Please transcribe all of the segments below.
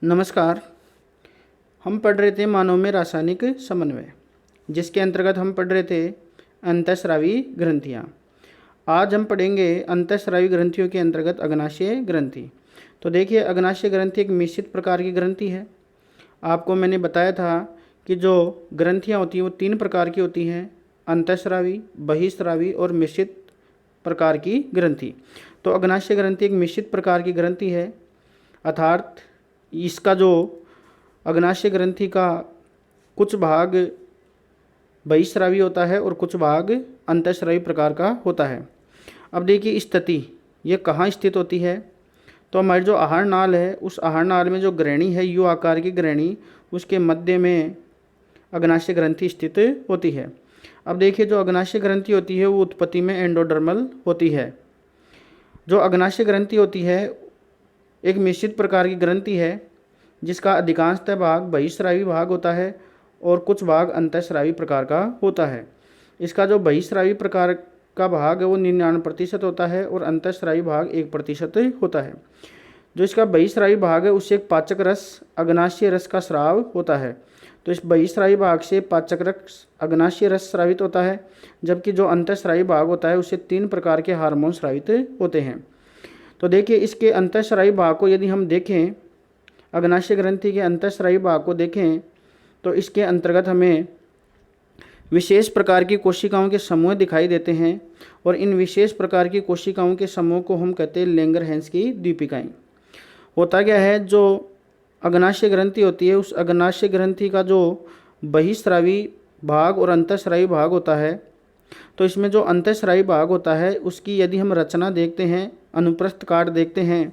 नमस्कार। हम पढ़ रहे थे मानव में रासायनिक समन्वय, जिसके अंतर्गत हम पढ़ रहे थे अंतःस्रावी ग्रंथियाँ। आज हम पढ़ेंगे अंतःस्रावी ग्रंथियों के अंतर्गत अग्नाशय ग्रंथि। तो देखिए, अग्नाशय ग्रंथि एक मिश्रित प्रकार की ग्रंथि है। आपको मैंने बताया था कि जो ग्रंथियाँ होती हैं वो 3 प्रकार की होती हैं: अंतःस्रावी, बहिःस्रावी और मिश्रित प्रकार की ग्रंथि। तो अग्नाशय ग्रंथि एक मिश्रित प्रकार की ग्रंथि है, अर्थात इसका जो अग्नाशय ग्रंथि का कुछ भाग बहिःस्रावी होता है और कुछ भाग अंतःस्रावी प्रकार का होता है। अब देखिए, स्थिति ये कहाँ स्थित होती है। तो हमारी जो आहार नाल है, उस आहार नाल में जो ग्रहणी है, यू आकार की ग्रहणी, उसके मध्य में अग्नाशय ग्रंथि स्थित होती है। अब देखिए, जो अग्नाशय ग्रंथि होती है वो उत्पत्ति में एंडोडर्मल होती है। जो अग्नाशय ग्रंथि होती है एक मिश्रित प्रकार की ग्रंथि है, जिसका अधिकांशतः भाग बहिःस्रावी भाग होता है और कुछ भाग अंतःस्रावी प्रकार का होता है। इसका जो बहिःस्रावी प्रकार का भाग है वो 99% होता है और अंतःस्रावी भाग 1% होता है। जो इसका बहिःस्रावी भाग है उससे एक पाचक रस, अग्नाशय रस का स्राव होता है। तो इस बहिःस्रावी भाग से पाचक रस, अग्नाशय रस स्रावित होता है, जबकि जो अंतःस्रावी भाग होता है उससे 3 प्रकार के हार्मोन स्रावित होते हैं। तो देखिए, इसके अंतःस्रावी भाग को यदि हम देखें, अग्नाशय ग्रंथि के अंतःस्रावी भाग को देखें, तो इसके अंतर्गत हमें विशेष प्रकार की कोशिकाओं के समूह दिखाई देते हैं और इन विशेष प्रकार की कोशिकाओं के समूह को हम कहते हैं लैंगरहैंस की दीपिकाएँ। होता क्या है, जो अग्नाशय ग्रंथि होती है उस अग्नाशय ग्रंथि का जो बहिःस्रावी भाग और अंतःस्रावी भाग होता है, तो इसमें जो अंतःस्रावी भाग होता है उसकी यदि हम रचना देखते हैं, अनुप्रस्थ काट देखते हैं,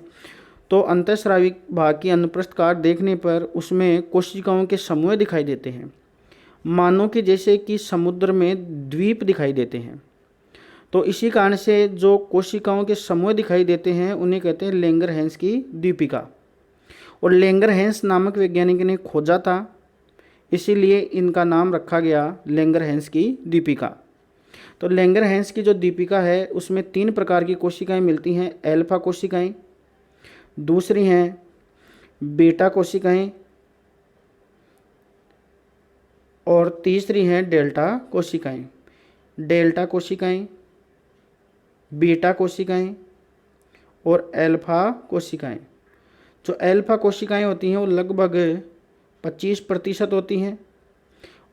तो अंतःस्रावी भाग की अनुप्रस्थ काट देखने पर उसमें कोशिकाओं के समूह दिखाई देते हैं, मानो कि जैसे कि समुद्र में द्वीप दिखाई देते हैं। तो इसी कारण से जो कोशिकाओं के समूह दिखाई देते हैं उन्हें कहते हैं लैंगरहैंस की दीपिका। और लैंगरहैंस नामक वैज्ञानिक ने खोजा था, इसीलिए इनका नाम रखा गया लैंगरहैंस की दीपिका। तो लैंगरहैंस की जो दीपिका है उसमें 3 प्रकार की कोशिकाएं मिलती हैं: एल्फा कोशिकाएं, दूसरी हैं बीटा कोशिकाएं और तीसरी हैं डेल्टा कोशिकाएं। डेल्टा कोशिकाएं, बीटा कोशिकाएं और एल्फा कोशिकाएं। जो एल्फा कोशिकाएं होती हैं वो लगभग 25% होती हैं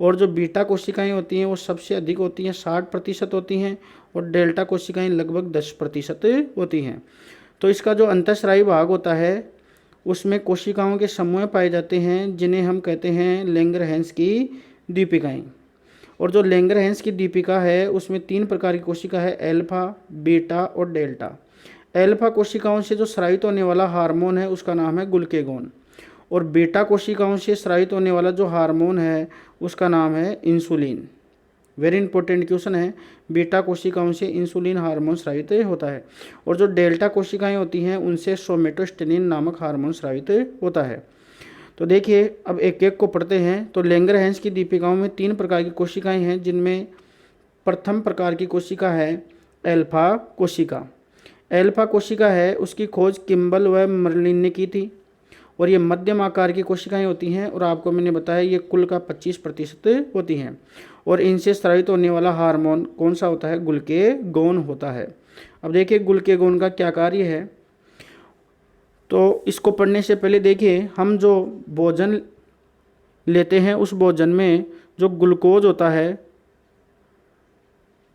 और जो बीटा कोशिकाएं होती हैं वो सबसे अधिक होती हैं, 60% होती हैं और डेल्टा कोशिकाएं लगभग 10% होती हैं। तो इसका जो अंतःस्रावी भाग होता है उसमें कोशिकाओं के समूह पाए जाते हैं, जिन्हें हम कहते हैं लैंगरहैंस की दीपिकाएँ। और जो लैंगरहैंस की दीपिका है उसमें 3 प्रकार की कोशिका है: एल्फा, बीटा और डेल्टा। एल्फा कोशिकाओं से जो स्रावित होने वाला हार्मोन है उसका नाम है ग्लूकेगोन और बीटा कोशिकाओं से स्रावित होने वाला जो हार्मोन है उसका नाम है इंसुलिन। वेरी इंपॉर्टेंट क्वेश्चन है, बीटा कोशिकाओं से इंसुलिन हार्मोन स्रावित होता है और जो डेल्टा कोशिकाएं होती हैं उनसे सोमेटोस्टेनिन नामक हार्मोन स्रावित होता है। तो देखिए, अब एक एक को पढ़ते हैं। तो लैंगरहैंस की दीपिकाओं में 3 प्रकार की कोशिकाएं हैं, जिनमें प्रथम प्रकार की कोशिका है एल्फा कोशिका। एल्फा कोशिका है उसकी खोज किम्बल व मर्लिन ने की थी और ये मध्यम आकार की कोशिकाएं होती हैं और आपको मैंने बताया ये कुल का 25% होती हैं और इनसे स्रावित होने वाला हार्मोन कौन सा होता है? ग्लूकेगोन होता है। अब देखिए, ग्लूकेगोन का क्या कार्य है। तो इसको पढ़ने से पहले देखिए, हम जो भोजन लेते हैं उस भोजन में जो ग्लूकोज होता है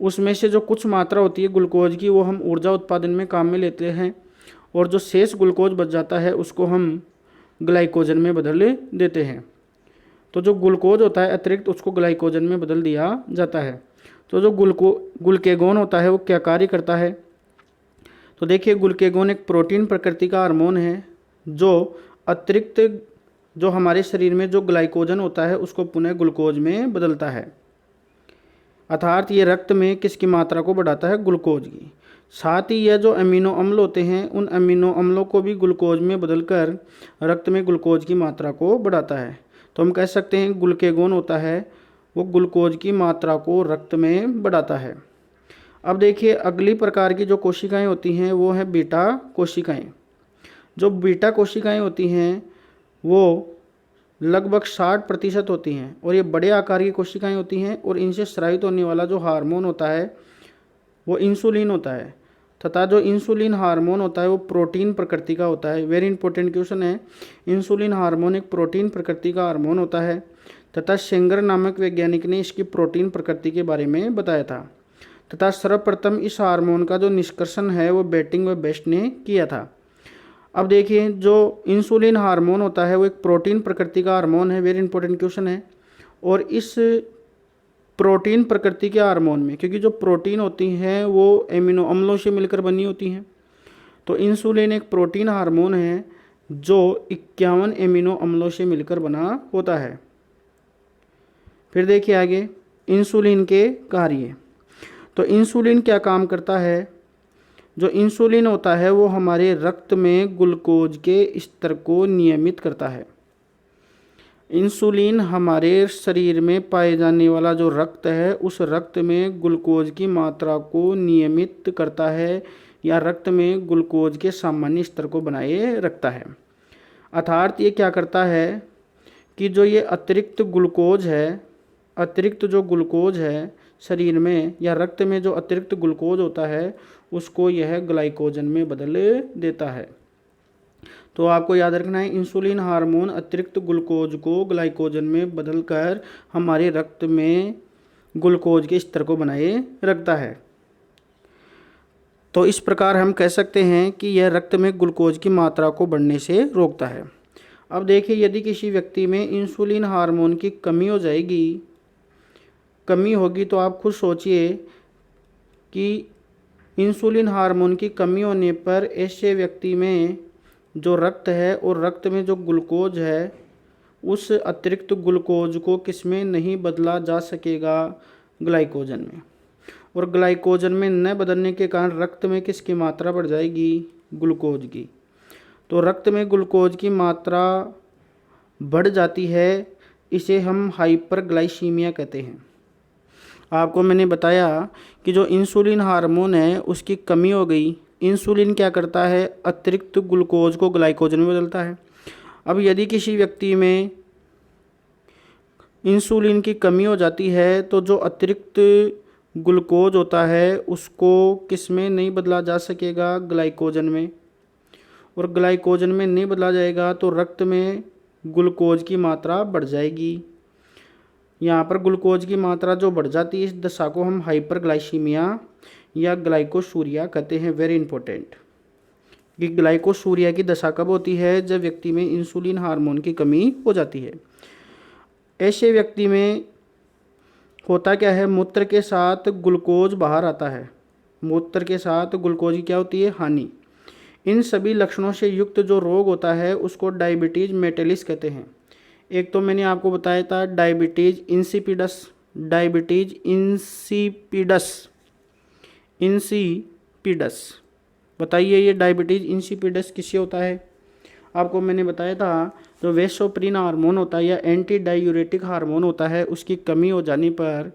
उसमें से जो कुछ मात्रा होती है ग्लूकोज की वो हम ऊर्जा उत्पादन में काम में लेते हैं और जो शेष ग्लूकोज बच जाता है उसको हम ग्लाइकोजन में बदल देते हैं। तो जो ग्लूकोज होता है अतिरिक्त उसको ग्लाइकोजन में बदल दिया जाता है। तो जो ग्लूकेगोन होता है वो क्या कार्य करता है? तो देखिए, ग्लूकेगोन एक प्रोटीन प्रकृति का हार्मोन है जो अतिरिक्त जो हमारे शरीर में जो ग्लाइकोजन होता है उसको पुनः ग्लूकोज में बदलता है, अर्थात ये रक्त में किसकी मात्रा को बढ़ाता है? ग्लूकोज की। साथ ही यह जो अमीनो अम्ल होते हैं उन अमीनो अम्लों को भी ग्लूकोज में बदलकर रक्त में ग्लूकोज की मात्रा को बढ़ाता है। तो हम कह सकते हैं ग्लूकेगोन होता है वो ग्लूकोज की मात्रा को रक्त में बढ़ाता है। अब देखिए, अगली प्रकार की जो कोशिकाएं होती हैं वो है बीटा कोशिकाएं। जो बीटा कोशिकाएं होती हैं वो लगभग 60% होती हैं और ये बड़े आकार की कोशिकाएं होती हैं और इनसे स्रावित होने वाला जो हार्मोन होता है वो इंसुलिन होता है तथा जो इंसुलिन हार्मोन होता है वो प्रोटीन प्रकृति का होता है। वेरी इंपॉर्टेंट क्वेश्चन है। इंसुलिन हार्मोन एक प्रोटीन प्रकृति का हार्मोन होता है तथा शेंगर नामक वैज्ञानिक ने इसकी प्रोटीन प्रकृति के बारे में बताया था तथा सर्वप्रथम इस हार्मोन का जो निष्कर्षण है वो बेटिंग व बेस्ट ने किया था। अब देखिए, जो इंसुलिन हार्मोन होता है वो एक प्रोटीन प्रकृति का हार्मोन है। वेरी इंपॉर्टेंट क्वेश्चन है। और इस प्रोटीन प्रकृति के हार्मोन में, क्योंकि जो प्रोटीन होती हैं वो एमिनो अम्लों से मिलकर बनी होती हैं, तो इंसुलिन एक प्रोटीन हार्मोन है जो 51 एमिनो अम्लों से मिलकर बना होता है। फिर देखिए आगे इंसुलिन के कार्य। तो इंसुलिन क्या काम करता है? जो इंसुलिन होता है वो हमारे रक्त में ग्लूकोज के स्तर को नियमित करता है। इंसुलिन हमारे शरीर में पाए जाने वाला जो रक्त है उस रक्त में ग्लूकोज की मात्रा को नियमित करता है या रक्त में ग्लूकोज के सामान्य स्तर को बनाए रखता है। अर्थात ये क्या करता है कि जो ये अतिरिक्त जो ग्लूकोज है शरीर में या रक्त में जो अतिरिक्त ग्लूकोज होता है उसको यह ग्लाइकोजन में बदल देता है। तो आपको याद रखना है, इंसुलिन हार्मोन अतिरिक्त ग्लूकोज को ग्लाइकोजन में बदलकर हमारे रक्त में ग्लूकोज के स्तर को बनाए रखता है। तो इस प्रकार हम कह सकते हैं कि यह रक्त में ग्लूकोज की मात्रा को बढ़ने से रोकता है। अब देखिए, यदि किसी व्यक्ति में इंसुलिन हार्मोन की कमी होगी तो आप खुद सोचिए कि इंसुलिन हार्मोन की कमी होने पर ऐसे व्यक्ति में जो रक्त है और रक्त में जो ग्लूकोज है उस अतिरिक्त ग्लूकोज को किस में नहीं बदला जा सकेगा? ग्लाइकोजन में। और ग्लाइकोजन में न बदलने के कारण रक्त में किसकी मात्रा बढ़ जाएगी? ग्लूकोज की। तो रक्त में ग्लूकोज की मात्रा बढ़ जाती है, इसे हम हाइपरग्लाइसीमिया कहते हैं। आपको मैंने बताया कि जो इंसुलिन हार्मोन है उसकी कमी हो गई। इंसुलिन क्या करता है? अतिरिक्त ग्लूकोज को ग्लाइकोजन में बदलता है। अब यदि किसी व्यक्ति में इंसुलिन की कमी हो जाती है तो जो अतिरिक्त ग्लूकोज होता है उसको किस में नहीं बदला जा सकेगा? ग्लाइकोजन में। और ग्लाइकोजन में नहीं बदला जाएगा तो रक्त में ग्लूकोज की मात्रा बढ़ जाएगी। यहाँ पर ग्लूकोज की मात्रा जो बढ़ जाती है इस दशा को हम हाइपरग्लाइसीमिया या ग्लाइकोसूरिया कहते हैं। वेरी इंपॉर्टेंट कि ग्लाइकोसूरिया की दशा कब होती है? जब व्यक्ति में इंसुलिन हार्मोन की कमी हो जाती है। ऐसे व्यक्ति में होता क्या है? मूत्र के साथ ग्लूकोज बाहर आता है। मूत्र के साथ ग्लूकोज की क्या होती है? हानि। इन सभी लक्षणों से युक्त जो रोग होता है उसको डायबिटीज मेलिटस कहते हैं। एक तो मैंने आपको बताया था डायबिटीज इंसिपिडस। बताइए ये डायबिटीज इंसिपिडस किससे होता है? आपको मैंने बताया था जो वेसोप्रिन हार्मोन होता है या एंटी डायूरेटिक हार्मोन होता है उसकी कमी हो जाने पर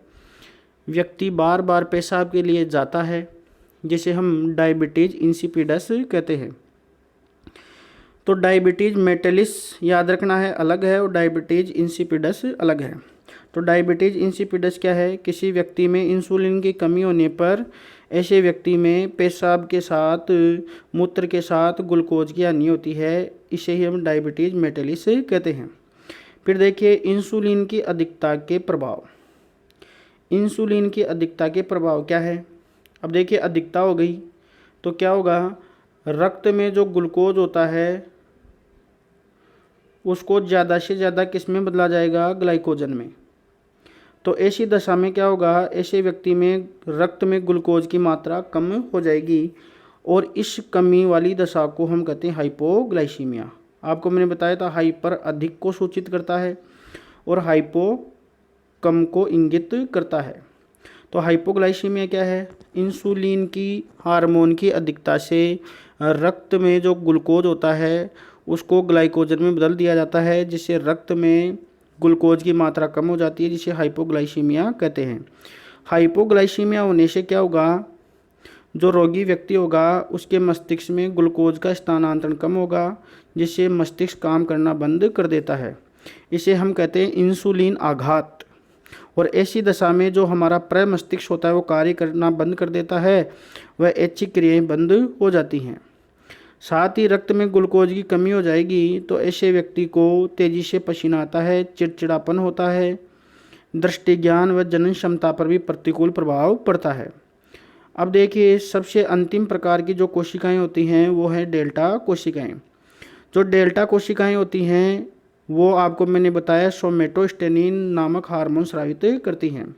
व्यक्ति बार बार पेशाब के लिए जाता है, जिसे हम डायबिटीज इंसिपिडस कहते हैं। तो डायबिटीज मेलिटस याद रखना है अलग है और डायबिटीज इंसिपिडस अलग है। तो डायबिटीज इंसिपिडस क्या है? किसी व्यक्ति में इंसुलिन की कमी होने पर ऐसे व्यक्ति में पेशाब के साथ मूत्र के साथ ग्लूकोज की हानि होती है, इसे ही हम डायबिटीज मेलिटस कहते हैं। फिर देखिए इंसुलिन की अधिकता के प्रभाव। इंसुलिन की अधिकता के प्रभाव क्या है? अब देखिए अधिकता हो गई तो क्या होगा? रक्त में जो ग्लूकोज होता है उसको ज़्यादा से ज़्यादा किस में बदला जाएगा? ग्लाइकोजन में। तो ऐसी दशा में क्या होगा? ऐसे व्यक्ति में रक्त में ग्लूकोज की मात्रा कम हो जाएगी और इस कमी वाली दशा को हम कहते हैं हाइपोग्लाइसीमिया। आपको मैंने बताया था हाइपर अधिक को सूचित करता है और हाइपो कम को इंगित करता है। तो हाइपोग्लाइसीमिया क्या है? इंसुलिन की हार्मोन की अधिकता से रक्त में जो ग्लूकोज होता है उसको ग्लाइकोजन में बदल दिया जाता है, जिससे रक्त में ग्लूकोज की मात्रा कम हो जाती है, जिसे हाइपोग्लाइसीमिया कहते हैं। हाइपोग्लाइसीमिया होने से क्या होगा? जो रोगी व्यक्ति होगा उसके मस्तिष्क में ग्लूकोज का स्थानांतरण कम होगा, जिससे मस्तिष्क काम करना बंद कर देता है। इसे हम कहते हैं इंसुलिन आघात। और ऐसी दशा में जो हमारा प्रमस्तिष्क होता है वो कार्य करना बंद कर देता है, वह ऐच्छिक क्रियाएं बंद हो जाती हैं। साथ ही रक्त में ग्लूकोज की कमी हो जाएगी तो ऐसे व्यक्ति को तेजी से पसीना आता है, चिड़चिड़ापन होता है, दृष्टि ज्ञान व जनन क्षमता पर भी प्रतिकूल प्रभाव पड़ता है। अब देखिए, सबसे अंतिम प्रकार की जो कोशिकाएं होती हैं वो है डेल्टा कोशिकाएं। जो डेल्टा कोशिकाएं होती हैं वो आपको मैंने बताया सोमेटोस्टेनिन नामक हार्मोन स्रावित करती हैं,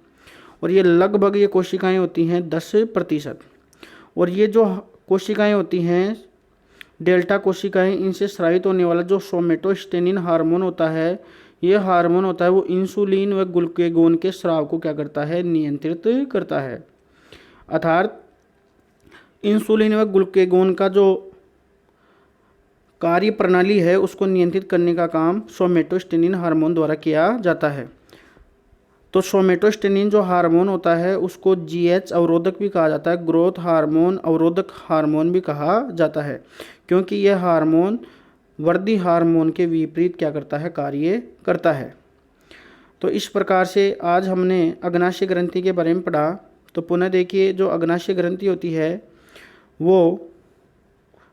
और ये लगभग ये कोशिकाएं होती हैं 10%। और ये जो कोशिकाएं होती हैं डेल्टा कोशिकाएं, इनसे स्रावित होने वाला जो सोमेटोस्टेनिन हार्मोन होता है, ये हार्मोन होता है वो इंसुलिन व ग्लूकेगोन के स्राव को क्या करता है, नियंत्रित करता है। अर्थात इंसुलिन व ग्लूकेगोन का जो कार्य प्रणाली है उसको नियंत्रित करने का काम सोमेटोस्टेनिन हार्मोन द्वारा किया जाता है। तो सोमेटोस्टेनिन जो हार्मोन होता है उसको जीएच अवरोधक भी कहा जाता है, ग्रोथ हार्मोन अवरोधक हार्मोन भी कहा जाता है, क्योंकि यह हार्मोन वृद्धि हार्मोन के विपरीत क्या करता है, कार्य करता है। तो इस प्रकार से आज हमने अग्नाशय ग्रंथि के बारे में पढ़ा। तो पुनः देखिए, जो अग्नाशय ग्रंथि होती है वो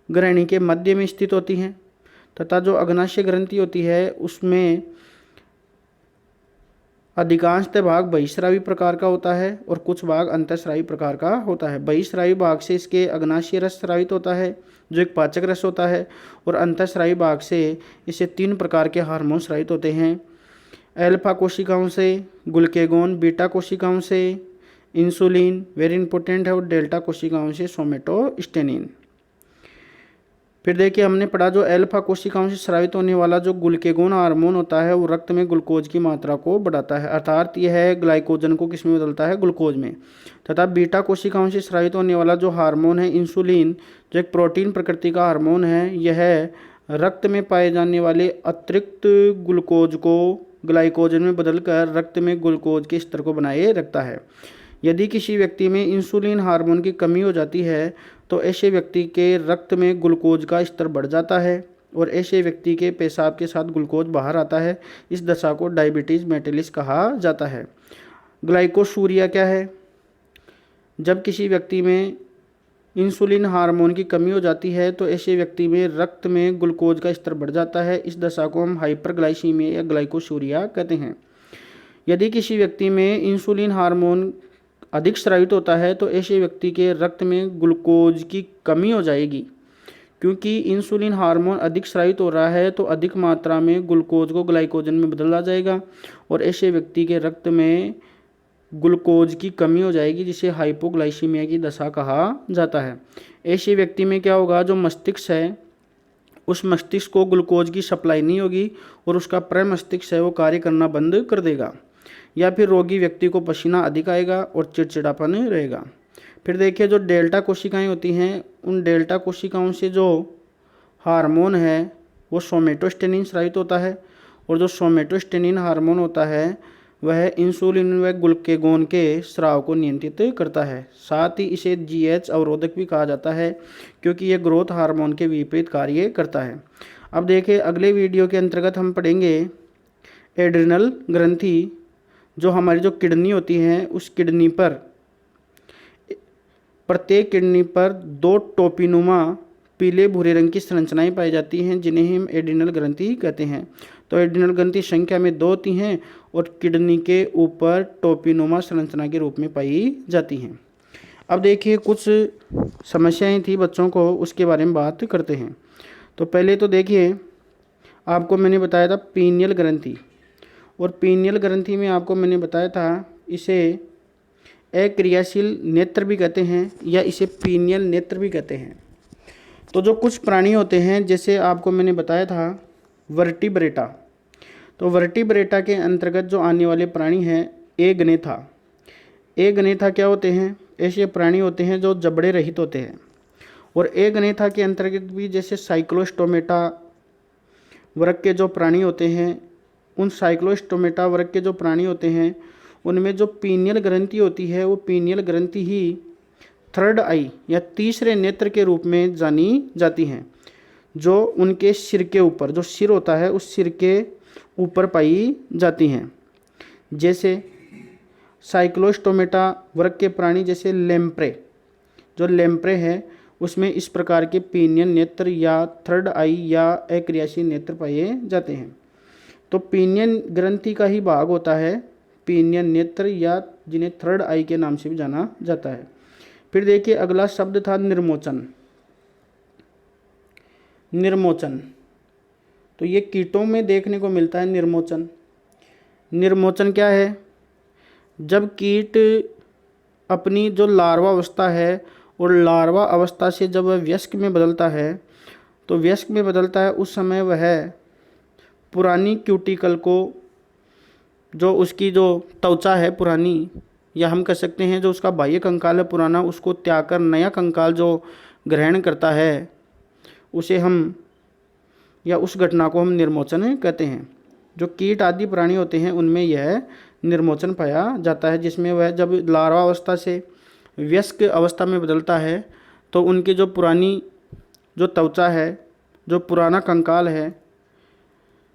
ग्रहणी के मध्य में स्थित होती हैं, तथा जो अग्नाशय ग्रंथि होती है उसमें अधिकांशतः भाग बहिस्रावी प्रकार का होता है और कुछ भाग अंतःस्रावी प्रकार का होता है। बहिस्रावी भाग से इसके अग्नाशय रस स्रावित होता है जो एक पाचक रस होता है, और अंतःस्रावी भाग से इसे 3 प्रकार के हार्मोन स्रावित होते हैं, एल्फा कोशिकाओं से, ग्लूकेगोन, बीटा कोशिकाओं से इंसुलिन वेरी इंपॉर्टेंट है, और डेल्टा कोशिकाओं से सोमेटोस्टेनिन। फिर देखिए, हमने पढ़ा जो एल्फा कोशिकाओं से स्रावित होने वाला जो ग्लूकेगोन हार्मोन होता है वो रक्त में ग्लूकोज की मात्रा को बढ़ाता है, अर्थात यह है ग्लाइकोजन को किस में बदलता है, ग्लूकोज में। तथा बीटा कोशिकाओं से स्रावित होने वाला जो हार्मोन है इंसुलिन, जो एक प्रोटीन प्रकृति का हार्मोन है, यह रक्त में पाए जाने वाले अतिरिक्त ग्लूकोज को ग्लाइकोजन में बदलकर रक्त में ग्लूकोज के स्तर को बनाए रखता है। यदि किसी व्यक्ति में इंसुलिन हार्मोन की कमी हो जाती है तो ऐसे व्यक्ति के रक्त में ग्लूकोज का स्तर बढ़ जाता है, और ऐसे व्यक्ति के पेशाब के साथ ग्लूकोज बाहर आता है। इस दशा को डायबिटीज़ मेलिटस कहा जाता है। ग्लाइकोशूरिया क्या है? जब किसी व्यक्ति में इंसुलिन हार्मोन की कमी हो जाती है तो ऐसे व्यक्ति में रक्त में ग्लूकोज का स्तर बढ़ जाता है। इस दशा को हम हाइपरग्लाइसीमिया या ग्लाइकोशूरिया कहते हैं। यदि किसी व्यक्ति में इंसुलिन हार्मोन अधिक स्रावित होता है तो ऐसे व्यक्ति के रक्त में ग्लूकोज की कमी हो जाएगी, क्योंकि इंसुलिन हार्मोन अधिक स्रावित हो रहा है तो अधिक मात्रा में ग्लूकोज को ग्लाइकोजन में बदला जाएगा, और ऐसे व्यक्ति के रक्त में ग्लूकोज की कमी हो जाएगी, जिसे हाइपोग्लाइसीमिया की दशा कहा जाता है। ऐसे व्यक्ति में क्या होगा, जो मस्तिष्क है उस मस्तिष्क को ग्लूकोज की सप्लाई नहीं होगी और उसका प्रमस्तिष्क है वो कार्य करना बंद कर देगा, या फिर रोगी व्यक्ति को पसीना अधिक आएगा और चिड़चिड़ापन रहेगा। फिर देखिए, जो डेल्टा कोशिकाएं होती हैं उन डेल्टा कोशिकाओं से जो हार्मोन है वो सोमेटोस्टेनिन स्रावित होता है, और जो सोमेटोस्टेनिन हार्मोन होता है वह इंसुलिन व ग्लूकेगोन के स्राव को नियंत्रित करता है। साथ ही इसे जीएच अवरोधक भी कहा जाता है, क्योंकि यह ग्रोथ हार्मोन के विपरीत कार्य करता है। अब देखिए, अगले वीडियो के अंतर्गत हम पढ़ेंगे एड्रिनल ग्रंथि, जो हमारी जो किडनी होती है उस किडनी पर, प्रत्येक किडनी पर 2 टोपीनुमा पीले भूरे रंग की संरचनाएं पाई जाती हैं, जिन्हें हम एड्रिनल ग्रंथि कहते हैं। तो एड्रिनल ग्रंथि संख्या में 2 होती हैं और किडनी के ऊपर टोपीनुमा संरचना के रूप में पाई जाती हैं। अब देखिए, कुछ समस्याएं थी बच्चों को, उसके बारे में बात करते हैं। तो पहले तो देखिए, आपको मैंने बताया था पीनियल ग्रंथि, और पीनियल ग्रंथि में आपको मैंने बताया था इसे अक्रियाशील नेत्र भी कहते हैं या इसे पीनियल नेत्र भी कहते हैं। तो जो कुछ प्राणी होते हैं, जैसे आपको मैंने बताया था वर्टिब्रेटा, तो वर्टिब्रेटा के अंतर्गत जो आने वाले प्राणी हैं एगनेथा। एगनेथा क्या होते हैं? ऐसे प्राणी होते हैं जो जबड़े रहित होते हैं। और एगनेथा के अंतर्गत भी जैसे साइक्लोस्टोमेटा वर्ग के जो प्राणी होते हैं, उन साइक्लोस्टोमेटा वर्ग के जो प्राणी होते हैं उनमें जो पीनियल ग्रंथि होती है वो पीनियल ग्रंथि ही थर्ड आई या तीसरे नेत्र के रूप में जानी जाती हैं, जो उनके सिर के ऊपर, जो सिर होता है उस सिर के ऊपर पाई जाती हैं। जैसे साइक्लोस्टोमेटा वर्ग के प्राणी जैसे लेम्प्रे, जो लेम्प्रे है उसमें इस प्रकार के पीनियन नेत्र या थर्ड आई या अक्रियाशील नेत्र पाए जाते हैं। तो पीनियन ग्रंथि का ही भाग होता है पीनियन नेत्र, या जिन्हें थर्ड आई के नाम से भी जाना जाता है। फिर देखिए अगला शब्द था निर्मोचन। निर्मोचन, तो ये कीटों में देखने को मिलता है निर्मोचन। निर्मोचन क्या है? जब कीट अपनी जो लार्वा अवस्था है और लार्वा अवस्था से जब वह वयस्क में बदलता है, तो वयस्क में बदलता है उस समय वह पुरानी क्यूटिकल को, जो उसकी जो त्वचा है पुरानी, या हम कह सकते हैं जो उसका बाह्य कंकाल है पुराना, उसको त्याग कर नया कंकाल जो ग्रहण करता है, उसे हम, या उस घटना को हम निर्मोचन कहते हैं। जो कीट आदि प्राणी होते हैं उनमें यह निर्मोचन पाया जाता है, जिसमें वह जब लार्वा अवस्था से वयस्क अवस्था में बदलता है तो उनकी जो पुरानी जो त्वचा है, जो पुराना कंकाल है,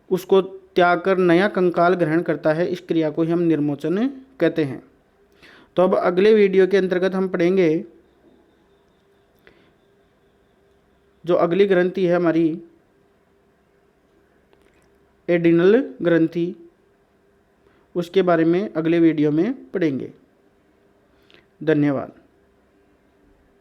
उसको त्याग कर नया कंकाल ग्रहण करता है। इस क्रिया को ही हम निर्मोचन कहते हैं। तो अब अगले वीडियो के अंतर्गत हम पढ़ेंगे जो अगली ग्रंथि है हमारी एडिनल ग्रंथि, उसके बारे में अगले वीडियो में पढ़ेंगे। धन्यवाद।